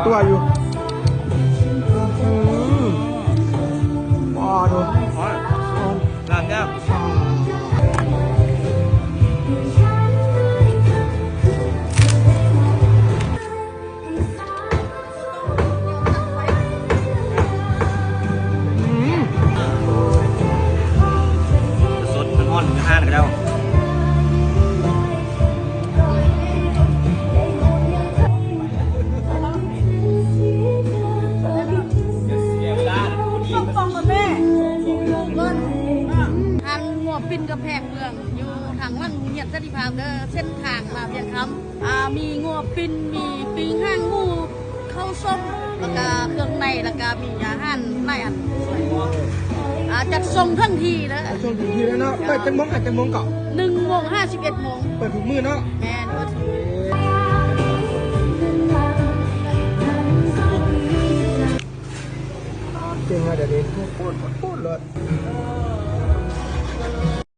ตัวอยู่ว้าวดูร้านย่างสดมันอ่อนห้านกันแล้วปินกระแพงเมืองอยู่ทางวังเหียนสติภาพเด้อเส้นทางมาเพียงคำมีงัวปินมีปิงห้างงูข้าวส้มแล้วก็เครื่องในแล้วก็มีอาหารหลายอันจัดส่งทั้งทีนะส่งถึงทีแล้วเนาะเปิดจังมงอาจจะมงเกาะ1:51เปิดถุงมือเนาะแม่นเก่งอะเดี๋ยวนี้พูดเลย